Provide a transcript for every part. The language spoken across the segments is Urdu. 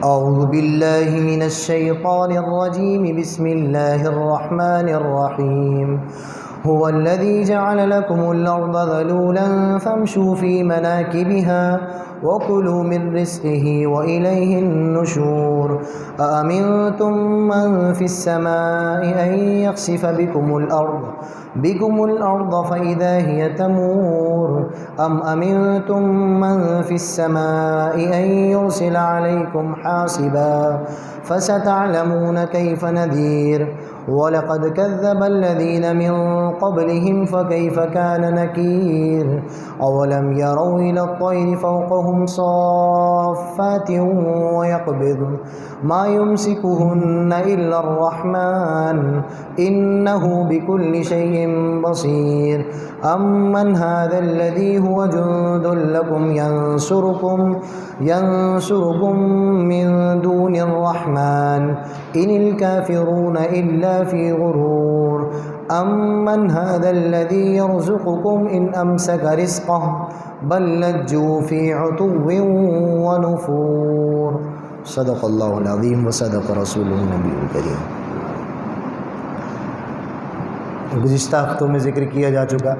أعوذ بالله من الشيطان الرجيم بسم الله الرحمن الرحيم هو الذي جعل لكم الأرض ذلولا فامشوا في مناكبها وكلوا من رزقه وإليه النشور أأمنتم من في السماء أن يخسف بكم الأرض فإذا هي تمور أم أمنتم من في السماء أن يرسل عليكم حاصبا فستعلمون كيف نذير وَلَقَدْ كَذَّبَ الَّذِينَ مِن قَبْلِهِمْ فَكَيْفَ كَانَ نَكِيرِ أَوَلَمْ يَرَوْا إِلَى الطَّيْرِ فَوْقَهُمْ صَافَّاتٍ وَيَقْبِضْنَ مَا يُمْسِكُهُنَّ إِلَّا الرَّحْمَنُ إِنَّهُ بِكُلِّ شَيْءٍ بَصِيرٌ أَمَّنْ هَذَا الَّذِي هُوَ جُندٌ لَكُمْ يَنصُرُكُم مِّن دُونِ الرَّحْمَنِ إِنِ الْكَافِرُونَ إِلَّا فِي غُرُورٍ أَمَّنْ هَذَا الَّذِي يَرْزُقُكُمْ إِنْ أَمْسَكَ رِزْقَهُ بَل لَّجُّوا فِي عُتُوٍّ وَنُفُورٍ صدق اللہ العظیم وصدق رسولہ النبی الکریم۔ گزشتہ ہفتوں میں ذکر کیا جا چکا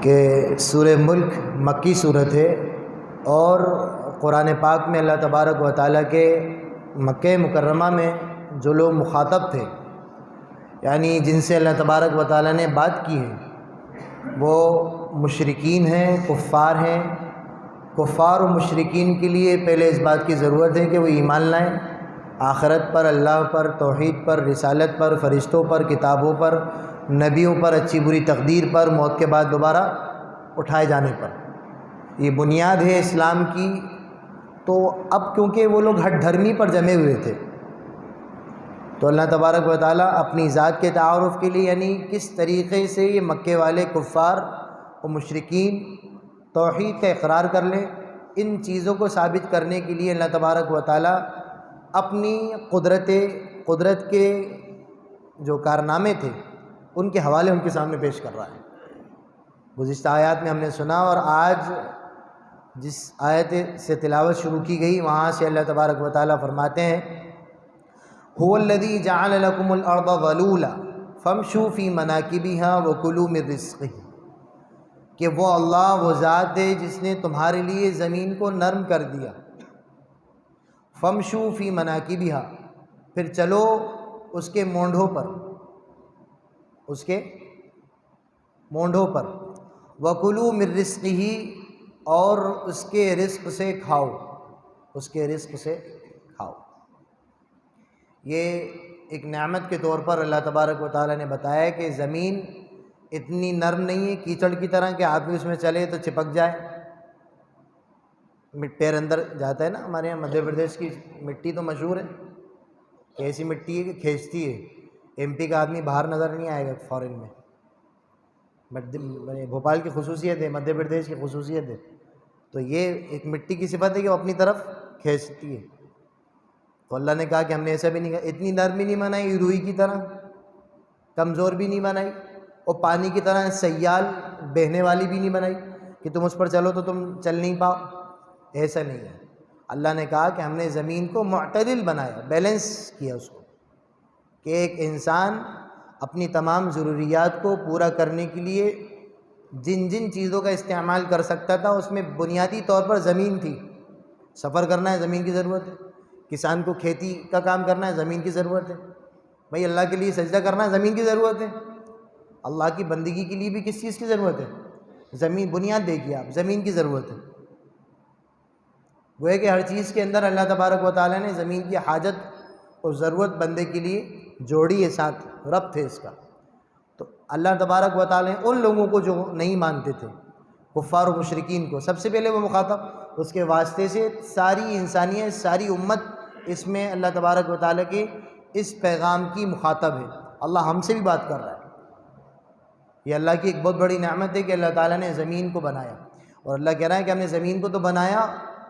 کہ سورہ ملک مکی صورت ہے، اور قرآن پاک میں اللہ تبارک و تعالیٰ کے مکہ مکرمہ میں جو لوگ مخاطب تھے، یعنی جن سے اللہ تبارک و تعالیٰ نے بات کی ہے، وہ مشرکین ہیں، کفار ہیں۔ کفار و مشرکین کے لیے پہلے اس بات کی ضرورت ہے کہ وہ ایمان لائیں، آخرت پر، اللہ پر، توحید پر، رسالت پر، فرشتوں پر، کتابوں پر، نبیوں پر، اچھی بری تقدیر پر، موت کے بعد دوبارہ اٹھائے جانے پر۔ یہ بنیاد ہے اسلام کی۔ تو اب کیونکہ وہ لوگ ہٹ دھرمی پر جمے ہوئے تھے، تو اللہ تبارک و تعالیٰ اپنی ذات کے تعارف کے لیے، یعنی کس طریقے سے یہ مکے والے کفار و مشرکین توحید کا اقرار کر لیں، ان چیزوں کو ثابت کرنے کے لیے اللہ تبارک و تعالیٰ اپنی قدرت کے جو کارنامے تھے ان کے حوالے ان کے سامنے پیش کر رہا ہے۔ گزشتہ آیات میں ہم نے سنا، اور آج جس آیت سے تلاوت شروع کی گئی وہاں سے اللہ تبارک و تعالیٰ فرماتے ہیں هو الذی جعل لکم الارض ذلولا فامشوا فی مناکبها وکلوا من رزقہ، کہ وہ اللہ وہ ذات ہے جس نے تمہارے لیے زمین کو نرم کر دیا۔ فامشوا فی مناکبها، پھر چلو اس کے مونڈھوں پر، وکلوا من رزقہ، اور اس کے رزق سے کھاؤ، یہ ایک نعمت کے طور پر اللہ تبارک و تعالیٰ نے بتایا کہ زمین اتنی نرم نہیں ہے کیچڑ کی طرح کہ آدمی اس میں چلے تو چپک جائے، پیر اندر جاتا ہے نا۔ ہمارے یہاں مدھیہ پردیش کی مٹی تو مشہور ہے کہ ایسی مٹی ہے کہ کھینچتی ہے، ایم پی کا آدمی باہر نظر نہیں آئے گا فورن میں۔ بھوپال کی خصوصیت ہے، مدھیہ پردیش کی خصوصیت ہے۔ تو یہ ایک مٹی کی صفت ہے کہ وہ اپنی طرف کھینچتی ہے۔ تو اللہ نے کہا کہ ہم نے ایسا بھی نہیں کہا، اتنی نرم بھی نہیں بنائی روئی کی طرح، کمزور بھی نہیں بنائی، اور پانی کی طرح سیال بہنے والی بھی نہیں بنائی کہ تم اس پر چلو تو تم چل نہیں پاؤ، ایسا نہیں ہے۔ اللہ نے کہا کہ ہم نے زمین کو معتدل بنایا، بیلنس کیا اس کو، کہ ایک انسان اپنی تمام ضروریات کو پورا کرنے کے لیے جن چیزوں کا استعمال کر سکتا تھا اس میں بنیادی طور پر زمین تھی۔ سفر کرنا ہے زمین کی ضرورت ہے، کسان کو کھیتی کا کام کرنا ہے زمین کی ضرورت ہے، بھائی اللہ کے لیے سجدہ کرنا ہے زمین کی ضرورت ہے، اللہ کی بندگی کے لیے بھی کس چیز کی ضرورت ہے؟ زمین۔ بنیاد دیکھیے آپ، زمین کی ضرورت ہے۔ وہ ہے کہ ہر چیز کے اندر اللہ تبارک و تعالیٰ نے زمین کی حاجت اور ضرورت بندے کے لیے جوڑی ہے، ساتھ ربط ہے اس کا۔ تو اللہ تبارک و تعالیٰ نے ان لوگوں کو جو نہیں مانتے تھے، کفار و مشرکین کو، سب سے پہلے وہ مخاطب، اس کے واسطے سے ساری انسانیت، ساری امت اس میں اللہ تبارک و تعالیٰ کے اس پیغام کی مخاطب ہے۔ اللہ ہم سے بھی بات کر رہا ہے۔ یہ اللہ کی ایک بہت بڑی نعمت ہے کہ اللہ تعالیٰ نے زمین کو بنایا، اور اللہ کہہ رہا ہے کہ ہم نے زمین کو تو بنایا،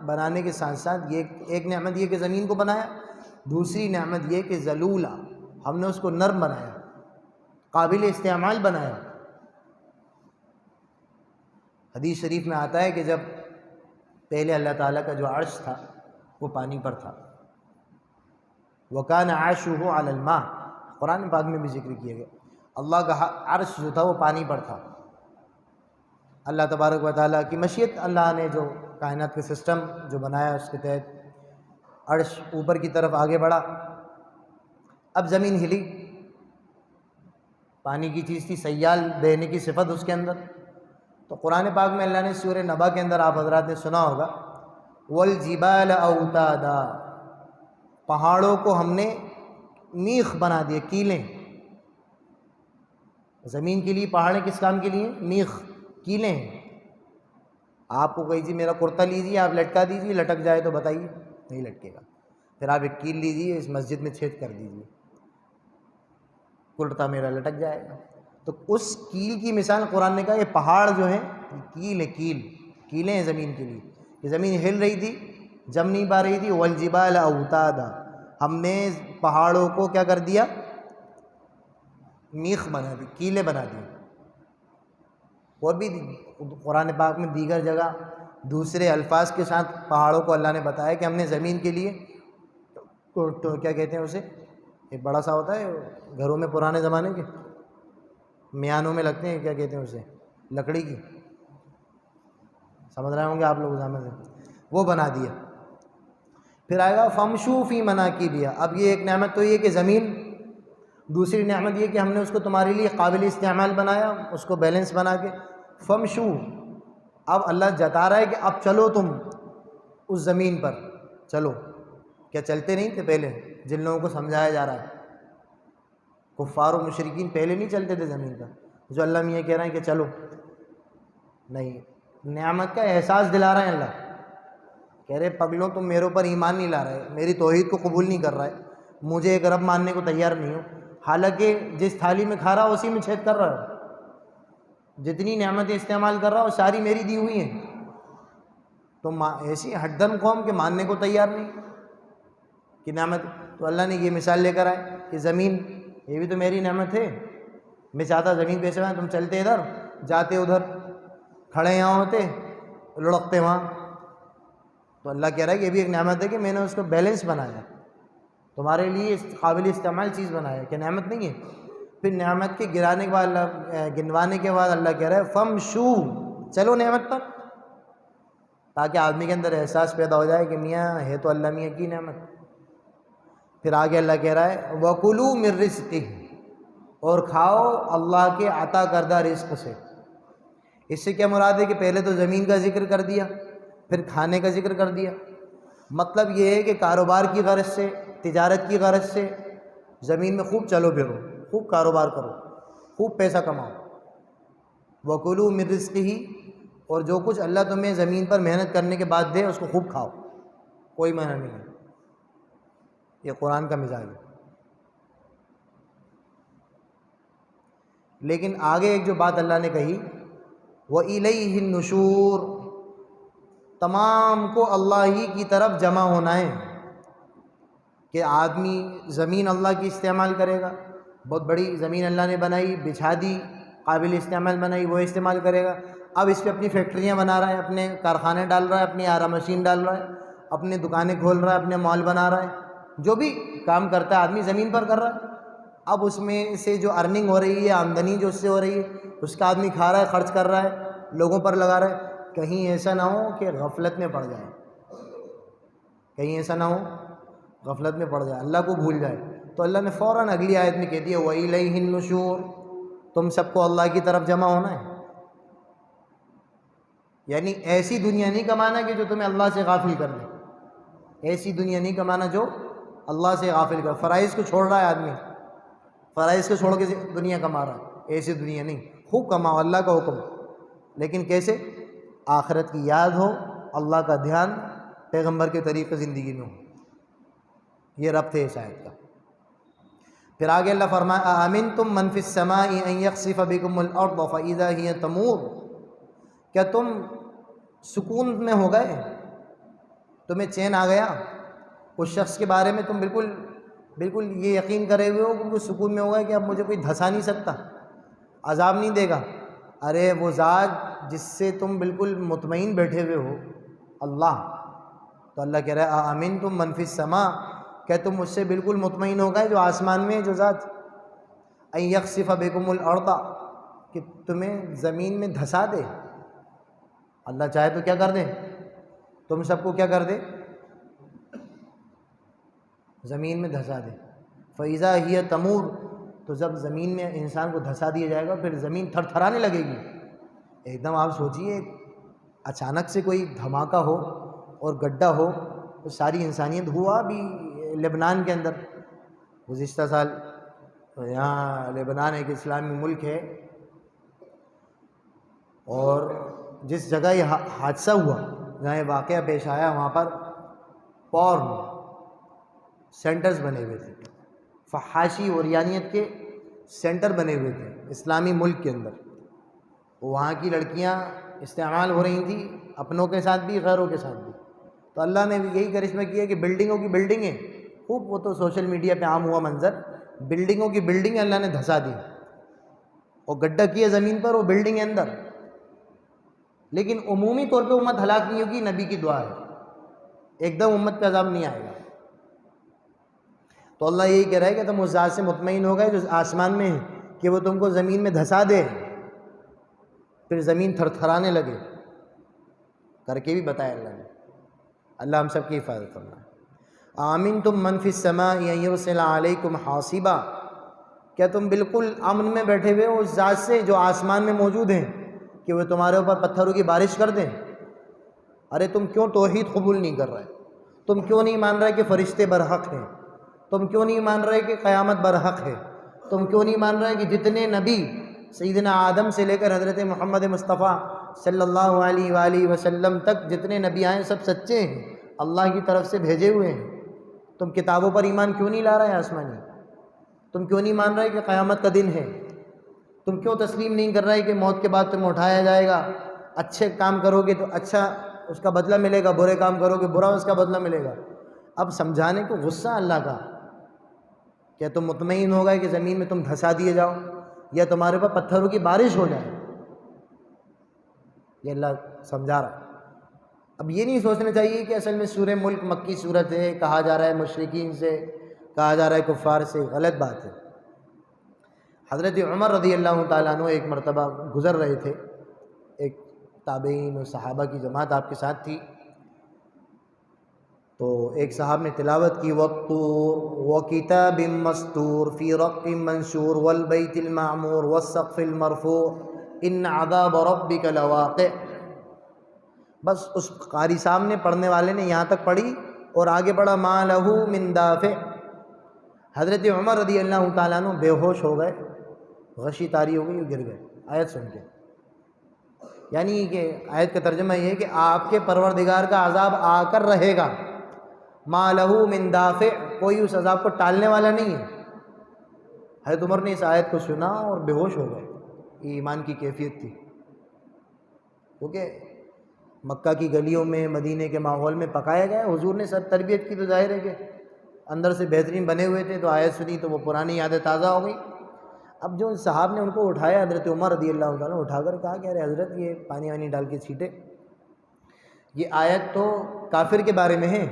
بنانے کے ساتھ ساتھ یہ ایک نعمت یہ کہ زمین کو بنایا، دوسری نعمت یہ کہ ذلولا، ہم نے اس کو نرم بنایا، قابل استعمال بنایا۔ حدیث شریف میں آتا ہے کہ جب پہلے اللہ تعالیٰ کا جو عرش تھا وہ پانی پر تھا. وَكَانَ عَرْشُهُ عَلَى الْمَاءِ، قرآن پاک میں بھی ذکر کیا گیا اللہ کا عرش جو تھا وہ پانی پر تھا. اللہ تبارک و تعالیٰ کی مشیت، اللہ نے جو کائنات کے سسٹم جو بنایا اس کے تحت عرش اوپر کی طرف آگے بڑھا. اب زمین ہلی، پانی کی چیز تھی، سیال دینے کی صفت اس کے اندر. تو قرآن پاک میں اللہ نے سورہ نبا کے اندر آپ حضرات نے سنا ہوگا وَالْجِبَالَ أَوْتَادًا، پہاڑوں کو ہم نے میخ بنا دیے، کیلیں. زمین کے لیے پہاڑیں کس کام کے لیے؟ میخ، کیلیں ہیں. آپ کو کہی جی میرا کرتا لیجیے، آپ لٹکا دیجیے، لٹک جائے تو بتائیے نہیں لٹکے گا. پھر آپ ایک کیل لیجیے، اس مسجد میں چھید کر دیجیے، کرتا میرا لٹک جائے گا. تو اس کیل کی مثال قرآن نے کہا یہ پہاڑ جو ہیں کیل ہے، کیلیں ہیں زمین کے لیے. کہ زمین ہل رہی تھی، جم نہیں پا رہی تھی. وَالْجِبَالَ أَوْتَادًا، ہم نے پہاڑوں کو کیا کر دیا؟ میخ بنا دی، کیلیں بنا دی. اور بھی قرآن پاک میں دیگر جگہ دوسرے الفاظ کے ساتھ پہاڑوں کو اللہ نے بتایا کہ ہم نے زمین کے لیے تو کیا کہتے ہیں اسے، ایک بڑا سا ہوتا ہے گھروں میں پرانے زمانے کے میانوں میں لگتے ہیں، کیا کہتے ہیں اسے، لکڑی کی، سمجھ رہے ہوں گے آپ لوگ زمانے سے، وہ بنا دیا. پھر آئے گا فَامْشُوا فِي مَنَاكِبِهَا. اب یہ ایک نعمت تو یہ کہ زمین، دوسری نعمت یہ کہ ہم نے اس کو تمہارے لیے قابل استعمال بنایا، اس کو بیلنس بنا کے. فَامْشُوا، اب اللہ جتا رہا ہے کہ اب چلو تم اس زمین پر چلو. کیا چلتے نہیں تھے پہلے؟ جن لوگوں کو سمجھایا جا رہا ہے، کفار و مشرکین پہلے نہیں چلتے تھے زمین پر. جو اللہ میاں کہہ رہے ہیں کہ چلو، نہیں، نعمت کا احساس دلا رہے ہیں. اللہ کہہ رہے پگلوں تم میرے اوپر ایمان نہیں لا رہے، میری توحید کو قبول نہیں کر رہا ہے، مجھے ایک رب ماننے کو تیار نہیں ہو. حالانکہ جس تھالی میں کھا رہا اسی میں چھید کر رہا ہے، جتنی نعمتیں استعمال کر رہا وہ ساری میری دی ہوئی ہیں. تو ایسی ہڈن قوم کے ماننے کو تیار نہیں کہ نعمت. تو اللہ نے یہ مثال لے کر آئے کہ زمین یہ بھی تو میری نعمت ہے. میں چاہتا زمین پہ سے تم چلتے ادھر، جاتے ادھر، کھڑے یہاں ہوتے، لڑکتے وہاں. تو اللہ کہہ رہا ہے کہ یہ بھی ایک نعمت ہے کہ میں نے اس کو بیلنس بنایا، تمہارے لیے قابل استعمال چیز بنایا. کہ نعمت نہیں ہے؟ پھر نعمت کے گرانے کے بعد گنوانے کے بعد اللہ کہہ رہا ہے فَامْشُوا، چلو نعمت پر، تاکہ آدمی کے اندر احساس پیدا ہو جائے کہ میاں ہے تو اللہ میاں کی نعمت. پھر آگے اللہ کہہ رہا ہے وَكُلُوا مِن رِزْقِهِ، اور کھاؤ اللہ کے عطا کردہ رزق سے. اس سے کیا مراد ہے کہ پہلے تو زمین کا ذکر کر دیا، پھر کھانے کا ذکر کر دیا. مطلب یہ ہے کہ کاروبار کی غرض سے، تجارت کی غرض سے زمین میں خوب چلو پھرو، خوب کاروبار کرو، خوب پیسہ کماؤ. وَكُلُوا مِن رِزْقِهِ، اور جو کچھ اللہ تمہیں زمین پر محنت کرنے کے بعد دے اس کو خوب کھاؤ، کوئی منع نہیں ہے. یہ قرآن کا مزاج ہے. لیکن آگے ایک جو بات اللہ نے کہی وَإِلَيْهِ النُّشُورُ، تمام کو اللہ ہی کی طرف جمع ہونا ہے. کہ آدمی زمین اللہ کی استعمال کرے گا، بہت بڑی زمین اللہ نے بنائی، بچھا دی، قابل استعمال بنائی، وہ استعمال کرے گا. اب اس پہ اپنی فیکٹریاں بنا رہا ہے، اپنے کارخانے ڈال رہا ہے، اپنی آرا مشین ڈال رہا ہے، اپنے دکانیں کھول رہا ہے، اپنے مال بنا رہا ہے. جو بھی کام کرتا ہے آدمی زمین پر کر رہا ہے. اب اس میں سے جو ارننگ ہو رہی ہے، آمدنی جو اس سے ہو رہی ہے، اس کا آدمی کھا رہا ہے، خرچ کر رہا ہے، لوگوں پر لگا رہا ہے. کہیں ایسا نہ ہو کہ غفلت میں پڑ جائے، کہیں ایسا نہ ہو غفلت میں پڑ جائے، اللہ کو بھول جائے. تو اللہ نے فوراً اگلی آیت میں کہہ دیا وَإِلَيْهِ النُّشُورُ، تم سب کو اللہ کی طرف جمع ہونا ہے. یعنی ایسی دنیا نہیں کمانا کہ جو تمہیں اللہ سے غافل کر دے، ایسی دنیا نہیں کمانا جو اللہ سے غافل کر. فرائض کو چھوڑ رہا ہے آدمی، فرائض کو چھوڑ کے دنیا کما رہا ہے، ایسی دنیا نہیں. خوب کماؤ، اللہ کا حکم، لیکن کیسے؟ آخرت کی یاد ہو، اللہ کا دھیان، پیغمبر کے طریقے زندگی میں ہو. یہ ربط ہے اس آیت کا. پھر آگے اللہ فرمایا أَأَمِنْتُم مَّن فِي السَّمَاءِ أَن يَخْسِفَ بِكُمُ الْأَرْضَ فَإِذَا هِيَ تَمُورُ، کیا تم سکون میں ہو گئے، تمہیں چین آ گیا اس شخص کے بارے میں، تم بالکل یہ یقین کرے ہوئے ہو، بالکل سکون میں ہو گئے کہ اب مجھے کوئی دھسا نہیں سکتا، عذاب نہیں دے گا. ارے وہ ذات جس سے تم بالکل مطمئن بیٹھے ہوئے ہو، اللہ، تو اللہ کہہ رہا ہے اَأَمِنْتُم مَنْ فِي السَّمَاءِ، کیا تم مجھ سے بالکل مطمئن ہو گئے جو آسمان میں ہے جو ذات، أَن يَخْسِفَ بِكُمُ الْأَرْضَ، کہ تمہیں زمین میں دھسا دے. اللہ چاہے تو کیا کر دے، تم سب کو کیا کر دے، زمین میں دھسا دے. فَإِذَا هِيَ تَمُورُ، تو جب زمین میں انسان کو دھسا دیا جائے گا پھر زمین تھر تھرانے لگے گی. ایک دم آپ سوچئے اچانک سے کوئی دھماکہ ہو اور گڈھا ہو تو ساری انسانیت. ہوا بھی لبنان کے اندر گزشتہ سال. یہاں لبنان ایک اسلامی ملک ہے، اور جس جگہ یہ حادثہ ہوا، جہاں یہ واقعہ پیش آیا، وہاں پر پورن سینٹرز بنے ہوئے تھے، فحاشی اور یانیت کے سینٹر بنے ہوئے تھے اسلامی ملک کے اندر. وہاں کی لڑکیاں استعمال ہو رہی تھیں اپنوں کے ساتھ بھی غیروں کے ساتھ بھی. تو اللہ نے یہی کرشمہ کیا کہ بلڈنگوں کی بلڈنگیں خوب، وہ تو سوشل میڈیا پہ عام ہوا منظر، بلڈنگوں کی بلڈنگیں اللہ نے دھسا دی اور گڈھا کیا زمین پر، وہ بلڈنگ اندر. لیکن عمومی طور پہ امت ہلاک نہیں ہوگی، نبی کی دعا ہے، ایک دم امت پہ عذاب نہیں آئے گا. تو اللہ یہی کہہ رہا ہے کہ تم اس ذات سے مطمئن ہو گئے جو آسمان میں ہے کہ وہ تم کو زمین میں دھسا دے پھر زمین تھر تھرانے لگے. کر کے بھی بتایا اللہ نے. اللہ ہم سب کی حفاظت فرمائے. آمنتم من فی السماء ان یرسل علیکم حاصبا، کیا تم بالکل امن میں بیٹھے ہوئے ہو اس ذات سے جو آسمان میں موجود ہیں کہ وہ تمہارے اوپر پتھروں کی بارش کر دیں؟ ارے تم کیوں توحید قبول نہیں کر رہے؟ تم کیوں نہیں مان رہے کہ فرشتے برحق ہیں؟ تم کیوں نہیں مان رہے کہ قیامت برحق ہے؟ تم کیوں نہیں مان رہے کہ جتنے نبی سیدنا آدم سے لے کر حضرت محمد مصطفیٰ صلی اللہ علیہ وآلہ وسلم تک جتنے نبی آئے سب سچے ہیں، اللہ کی طرف سے بھیجے ہوئے ہیں؟ تم کتابوں پر ایمان کیوں نہیں لا رہے آسمانی؟ تم کیوں نہیں مان رہے کہ قیامت کا دن ہے؟ تم کیوں تسلیم نہیں کر رہے کہ موت کے بعد تمہیں اٹھایا جائے گا؟ اچھے کام کرو گے تو اچھا اس کا بدلہ ملے گا، برے کام کرو گے برا اس کا بدلہ ملے گا. اب سمجھانے کو غصہ اللہ کا. کیا تم مطمئن ہو گئے کہ زمین میں تم دھسا دیے جاؤ یا تمہارے اوپر پتھروں کی بارش ہو جائے؟ یہ اللہ سمجھا رہا ہے. اب یہ نہیں سوچنا چاہیے کہ اصل میں سورہ ملک مکی صورت ہے، کہا جا رہا ہے مشرکین سے، کہا جا رہا ہے کفار سے. غلط بات ہے. حضرت عمر رضی اللہ تعالیٰ عنہ ایک مرتبہ گزر رہے تھے، ایک تابعین و صحابہ کی جماعت آپ کے ساتھ تھی، تو ایک صاحب نے تلاوت کی وَالطُّورِ وَكِتَابٍ مَّسْطُورٍ فِي رَقٍّ مَّنشُورٍ وَالْبَيْتِ الْمَعْمُورِ وَالسَّقْفِ الْمَرْفُوعِ إِنَّ عَذَابَ رَبِّكَ لَوَاقِعٌ. بس اس قاری صاحب نے، پڑھنے والے نے یہاں تک پڑھی اور آگے پڑھا مَا لَهُ مِن دَافِعٍ. حضرت عمر رضی اللہ تعالیٰ عنہ بے ہوش ہو گئے، غشی طاری ہو گئی، گر گئے آیت سن کے. یعنی کہ آیت کا ترجمہ یہ ہے کہ آپ کے پروردگار کا عذاب آ کر رہے گا. مَا لَهُ مِن دَافِعٍ، کوئی اس عذاب کو ٹالنے والا نہیں ہے. حضرت عمر نے اس آیت کو سنا اور بے ہوش ہو گئے. یہ ایمان کی کیفیت تھی. کیونکہ مکہ کی گلیوں میں، مدینے کے ماحول میں پکایا گیا، حضور نے سب تربیت کی، تو ظاہر ہے کہ اندر سے بہترین بنے ہوئے تھے. تو آیت سنی تو وہ پرانی یادیں تازہ ہو گئی. اب جو صاحب نے ان کو اٹھایا، حضرت عمر رضی اللہ تعالیٰ اٹھا کر کہا کہ ارے حضرت یہ پانی وانی ڈال کے چھینٹے، یہ آیت تو کافر کے بارے میں ہے.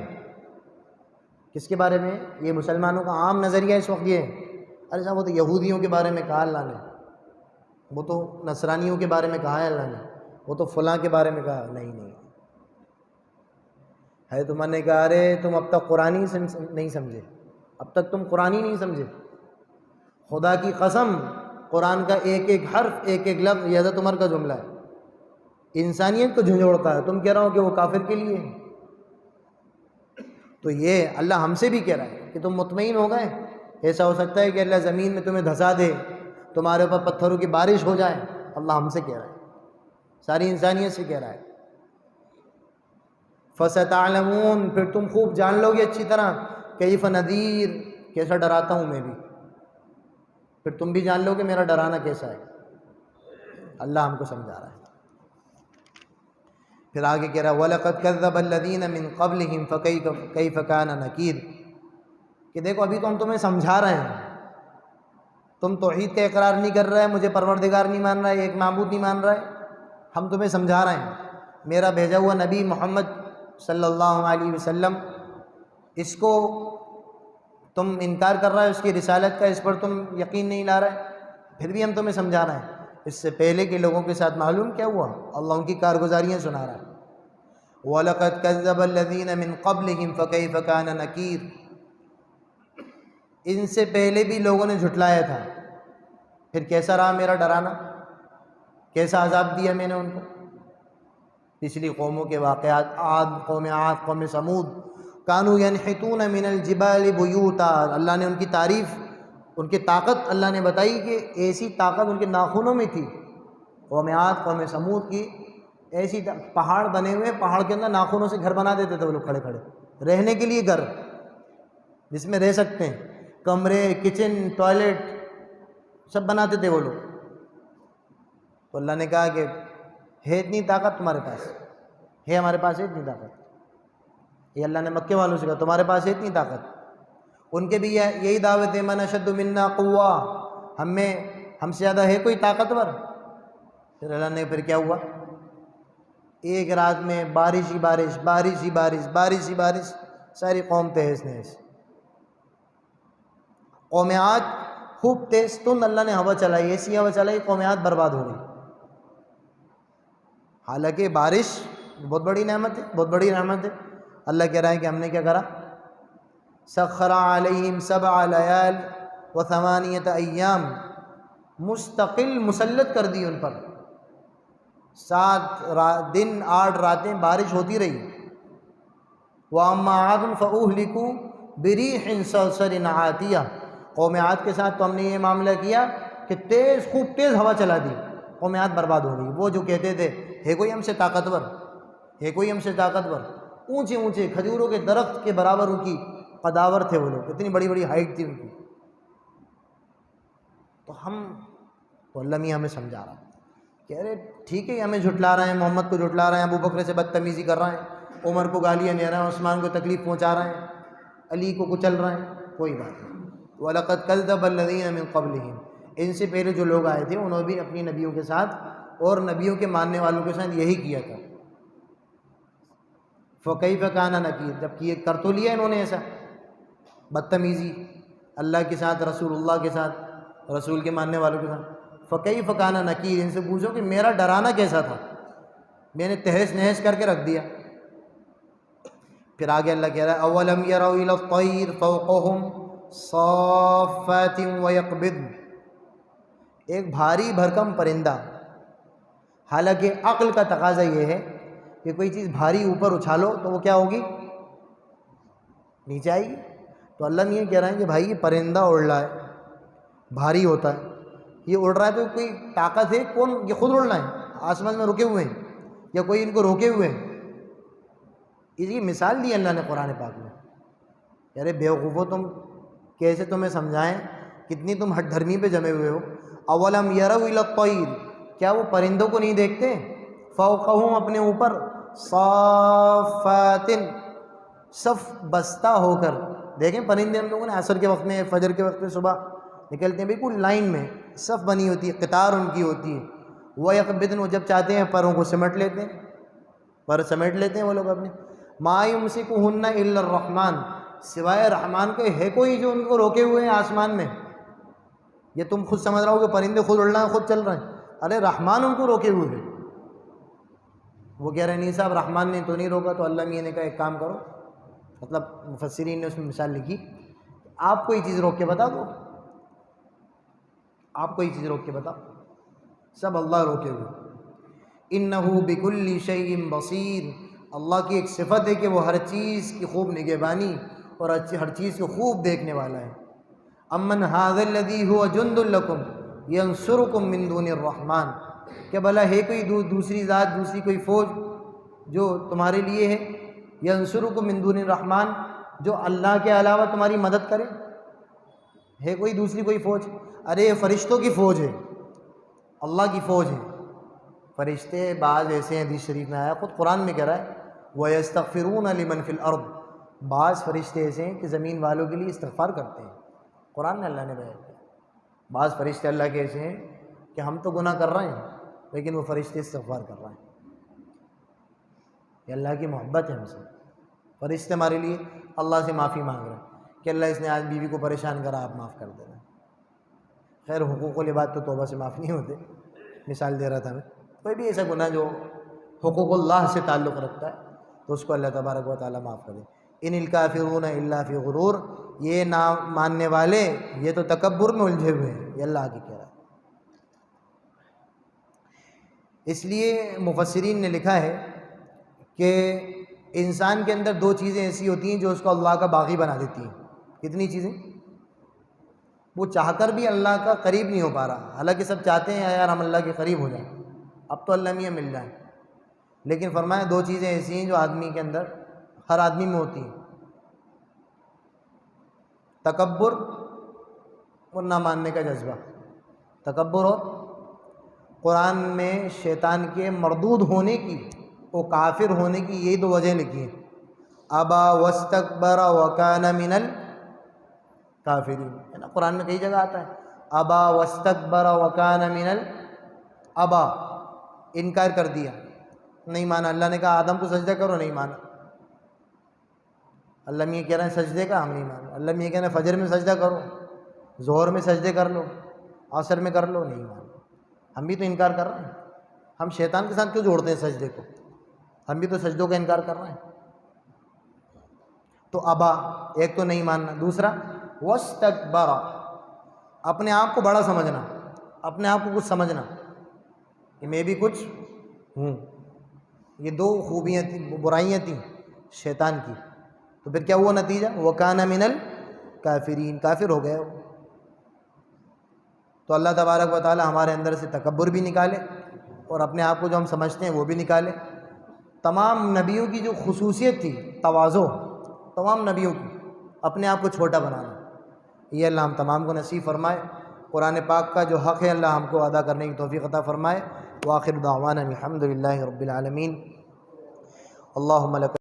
کس کے بارے میں؟ یہ مسلمانوں کا عام نظریہ اس وقت یہ ہے، ارے صاحب وہ تو یہودیوں کے بارے میں کہا اللہ نے، وہ تو نصرانیوں کے بارے میں کہا ہے اللہ نے، وہ تو فلاں کے بارے میں کہا. نہیں. حضرت عمر نے کہا ارے تم اب تک قرآن ہی نہیں سمجھے، اب تک تم قرآن ہی نہیں سمجھے. خدا کی قسم قرآن کا ایک ایک حرف، ایک ایک لفظ یہ حضرت عمر کا جملہ ہے، انسانیت کو جھنجھوڑتا ہے. تم کہہ رہا ہو کہ وہ کافر کے لیے ہے. تو یہ اللہ ہم سے بھی کہہ رہا ہے کہ تم مطمئن ہو گئے. ایسا ہو سکتا ہے کہ اللہ زمین میں تمہیں دھسا دے، تمہارے اوپر پتھروں کی بارش ہو جائے. اللہ ہم سے کہہ رہا ہے، ساری انسانیت سے کہہ رہا ہے. فَسَتَعْلَمُونَ، پھر تم خوب جان لو گے اچھی طرح، کیف نذیر، کیسا ڈراتا ہوں میں بھی. پھر تم بھی جان لو کہ میرا ڈرانا کیسا ہے. اللہ ہم کو سمجھا رہا ہے. پھر آگے کہہ رہا ہے وَلَقَدْ كَذَّبَ الَّذِينَ مِن قَبْلِهِمْ فَكَيْفَ كَانَ نَكِيرِ، کہ دیکھو ابھی تو ہم تمہیں سمجھا رہے ہیں، تم توحید کا اقرار نہیں کر رہے، مجھے پروردگار نہیں مان رہا ہے، ایک معبود نہیں مان رہا ہے. ہم تمہیں سمجھا رہے ہیں، میرا بھیجا ہوا نبی محمد صلی اللہ علیہ وسلم، اس کو تم انکار کر رہا ہے اس کی رسالت کا، اس پر تم یقین نہیں لا رہے، پھر بھی ہم تمہیں سمجھا رہے ہیں۔ اس سے پہلے کے لوگوں کے ساتھ معلوم کیا ہوا؟ اللہ ان کی کارگزاریاں سنا رہا ہے۔ وَلَقَدْ كَذَّبَ الَّذِينَ مِن قَبْلِهِمْ فَكَيْفَ كَانَ نَكِيرٌ، ان سے پہلے بھی لوگوں نے جھٹلایا تھا، پھر کیسا رہا میرا ڈرانا، کیسا عذاب دیا میں نے ان کو۔ پچھلی قوموں کے واقعات، قوم عاد، قوم سمود، کانوا ینحتون من الجبال بیوتا، اللہ نے ان کی تعریف، ان کی طاقت اللہ نے بتائی کہ ایسی طاقت ان کے ناخنوں میں تھی۔ قوم عاد، قوم سمود کی ایسی پہاڑ بنے ہوئے، پہاڑ کے اندر ناخنوں سے گھر بنا دیتے تھے وہ لوگ کھڑے کھڑے، رہنے کے لیے گھر جس میں رہ سکتے ہیں، کمرے، کچن، ٹوائلٹ سب بناتے تھے وہ لوگ۔ تو اللہ نے کہا کہ ہے اتنی طاقت تمہارے پاس؟ ہے، ہمارے پاس ہے اتنی طاقت۔ یہ اللہ نے مکے والوں سے کہا تمہارے پاس ہے اتنی طاقت؟ ان کے بھی یہی دعوت ہے، من اشد منا قوہ، ہم سے زیادہ ہے کوئی طاقتور؟ پھر اللہ نے کیا ہوا؟ ایک رات میں بارش ہی بارش، بارش ہی بارش، بارش ہی بارش، ساری قوم تہس نہس۔ قوم عاد خوب تیز تند اللہ نے ہوا چلائی، ایسی ہوا چلائی قوم عاد برباد ہو گئی۔ حالانکہ بارش بہت بڑی نعمت ہے، بہت بڑی رحمت ہے۔ اللہ کہہ رہا ہے کہ ہم نے کیا کرا؟ سخر علیہم 7 لیال و8 ایام، مستقل مسلط کر دی ان پر، 7 دن 8 راتیں بارش ہوتی رہی۔ وَأَمَّا عَادٌ فَأُهْلِكُوا بِرِيحٍ صَرْصَرٍ عَاتِيَةٍ، قوم عاد کے ساتھ تو ہم نے یہ معاملہ کیا کہ خوب تیز ہوا چلا دی، قوم عاد برباد ہو گئی۔ وہ جو کہتے تھے ہے کوئی ہم سے طاقتور، ہے کوئی ہم سے طاقتور، اونچے اونچے کھجوروں کے درخت کے برابر ان کی قداور تھے وہ لوگ، اتنی بڑی بڑی ہائٹ تھی ان کی۔ تو اللہ میاں ہمیں سمجھا رہا کہ ارے ٹھیک ہے، ہمیں جھٹلا رہے ہیں، محمد کو جھٹلا رہے ہیں، ابو بکر سے بدتمیزی کر رہے ہیں، عمر کو گالیاں دے رہے ہیں، عثمان کو تکلیف پہنچا رہے ہیں، علی کو کچل رہے ہیں، کوئی بات نہیں۔ وَلَقَدْ كَذَّبَ الَّذِينَ مِن قَبْلِهِمْ، ان سے پہلے جو لوگ آئے تھے انہوں نے بھی اپنی نبیوں کے ساتھ اور نبیوں کے ماننے والوں کے ساتھ یہی کیا تھا۔ فَكَيْفَ كَانَ نَكِيرٌ، جب کہ کر تو لیا انہوں نے ایسا بدتمیزی اللہ کے ساتھ، رسول اللہ کے ساتھ، رسول کے ماننے والوں کے ساتھ۔ فَكَيْفَ كَانَ نَكِيرٌ، ان سے پوچھو کہ میرا ڈرانا کیسا تھا، میں نے تہس نہس کر کے رکھ دیا۔ پھر آگے اللہ کہہ رہا ہے اَوَلَمْ يَرَوْا إِلَى الطَّيْرِ فَوْقَهُمْ صَافَّاتٍ وَيَقْبِضْنَ، ایک بھاری بھرکم پرندہ، حالانکہ عقل کا تقاضا یہ ہے کہ کوئی چیز بھاری اوپر اچھالو تو وہ کیا ہوگی؟ نیچے آئے گی۔ تو اللہ نے یہ کہہ رہا ہے کہ بھائی یہ پرندہ اڑ رہا ہے، بھاری ہوتا ہے، یہ اڑ رہا ہے تو کوئی طاقت ہے؟ کون؟ یہ خود اڑنا ہے، آسمان میں رکے ہوئے ہیں یا کوئی ان کو روکے ہوئے ہیں؟ اس کی مثال دی اللہ نے قرآن پاک میں۔ ارے بیوقوفو، تم کیسے تمہیں سمجھائیں، کتنی تم ہٹ دھرمی پہ جمے ہوئے ہو۔ اولم یروا الی الطیر، کیا وہ پرندوں کو نہیں دیکھتے؟ فوقہم، اپنے اوپر، صافات، صف بستہ ہو کر۔ دیکھیں پرندے ہم لوگوں نے عصر کے وقت میں، فجر کے وقت میں صبح نکلتے ہیں، بالکل لائن میں صف بنی ہوتی ہے، قطار ان کی ہوتی ہے۔ وَيَقْبِضْنَ، وہ جب چاہتے ہیں پروں کو سمیٹ لیتے ہیں، پر سمیٹ لیتے ہیں وہ لوگ اپنے۔ مَا يُمْسِكُهُنَّ إِلَّا الرَّحْمَٰنُ، سوائے رحمان کے ہے کوئی جو ان کو روکے ہوئے ہیں آسمان میں؟ یہ تم خود سمجھ رہا ہو کہ پرندے خود اڑ رہے ہیں، خود چل رہے ہیں، ارے رحمان ان کو روکے ہوئے ہیں۔ وہ کہہ رہے ہیں نہیں صاحب رحمان نے تو نہیں روکا۔ تو اللہ میاں نے کہا ایک کام کرو، مطلب مفسرین نے اس میں مثال لکھی، آپ کوئی چیز روک کے بتا دو، آپ کوئی چیز روک کے بتاؤ، سب اللہ روکے ہوئے۔ انہ بکل شیء بصیر، اللہ کی ایک صفت ہے کہ وہ ہر چیز کی خوب نگہبانی اور ہر چیز کو خوب دیکھنے والا ہے۔ امن ھذا الذی ھو جند لکم ینصرکم من دون الرحمن، کہ بھلا ہے کوئی دوسری ذات، دوسری کوئی فوج جو تمہارے لیے ہے، ینصرکم من دون الرحمن، جو اللہ کے علاوہ تمہاری مدد کرے؟ ہے کوئی دوسری کوئی فوج؟ ارے یہ فرشتوں کی فوج ہے، اللہ کی فوج ہے۔ فرشتے بعض ایسے ہیں، حدیث شریف میں آیا، خود قرآن میں کہہ رہا ہے وَيَسْتَغْفِرُونَ لِمَنْ فِي الْأَرْضِ، بعض فرشتے ایسے ہیں کہ زمین والوں کے لیے استغفار کرتے ہیں، قرآن میں اللہ نے بیان کیا۔ بعض فرشتے اللہ کے ایسے ہیں کہ ہم تو گناہ کر رہے ہیں لیکن وہ فرشتے استغفار کر رہے ہیں، یہ اللہ کی محبت ہے ہم سے۔ فرشتے ہمارے لیے اللہ سے معافی مانگ رہے ہیں کہ اللہ اس نے آج بیوی کو پریشان کرا، آپ معاف کر دینا۔ خیر حقوق العباد تو توبہ سے معاف نہیں ہوتے، مثال دے رہا تھا میں۔ کوئی بھی ایسا گناہ جو حقوق اللہ سے تعلق رکھتا ہے تو اس کو اللہ تبارک و تعالیٰ معاف کر دے۔ ان الکافرون الا فی غرور، یہ نہ ماننے والے یہ تو تکبر میں الجھے ہوئے ہیں، یہ اللہ آگے کہہ رہا ہے۔ اس لیے مفسرین نے لکھا ہے کہ انسان کے اندر دو چیزیں ایسی ہوتی ہیں جو اس کو اللہ کا باغی بنا دیتی ہیں۔ کتنی چیزیں؟ وہ چاہ کر بھی اللہ کا قریب نہیں ہو پا رہا، حالانکہ سب چاہتے ہیں یار ہم اللہ کے قریب ہو جائیں، اب تو اللہ میاں مل جائیں، لیکن فرمایا دو چیزیں ایسی ہیں جو آدمی کے اندر، ہر آدمی میں ہوتی ہیں، تکبر اور نہ ماننے کا جذبہ۔ تکبر اور قرآن میں شیطان کے مردود ہونے کی، وہ کافر ہونے کی یہی دو وجہ لکھی ہیں، ابا واستکبر وکان من الکافرین، ہے نا، قرآن میں کئی جگہ آتا ہے ابا واستکبر وکان من ابا، انکار کر دیا، نہیں مانا۔ اللہ نے کہا آدم کو سجدہ کرو، نہیں مانا۔ اللہ میاں کہہ رہے ہیں سجدے کا، ہم نہیں مانا۔ اللہ میاں کہہ رہے ہیں فجر میں سجدہ کرو، ظہر میں سجدے کر لو، عصر میں کر لو، نہیں مانا۔ ہم بھی تو انکار کر رہے ہیں، ہم شیطان کے ساتھ کیوں جوڑتے ہیں سجدے کو؟ ہم بھی تو سجدوں کا انکار کر رہے ہیں۔ تو ابا ایک تو نہیں ماننا، دوسرا واستکبر، اپنے آپ کو بڑا سمجھنا، اپنے آپ کو کچھ سمجھنا کہ میں بھی کچھ ہوں۔ یہ دو خوبیاں تھیں، برائیاں تھیں شیطان کی، تو پھر کیا ہوا نتیجہ؟ وَكَانَ مِنَ الْكَافِرِينَ، کافر ہو گئے وہ۔ تو اللہ تبارک و تعالی ہمارے اندر سے تکبر بھی نکالے اور اپنے آپ کو جو ہم سمجھتے ہیں وہ بھی نکالے۔ تمام نبیوں کی جو خصوصیت تھی تواضع، تمام نبیوں کی اپنے آپ کو چھوٹا بنانا، یہ اللہ ہم تمام کو نصیب فرمائے۔ قرآن پاک کا جو حق ہے اللہ ہم کو ادا کرنے کی توفیق عطا فرمائے۔ وآخر دعوانا الحمد للہ رب العالمین۔ اللہم لک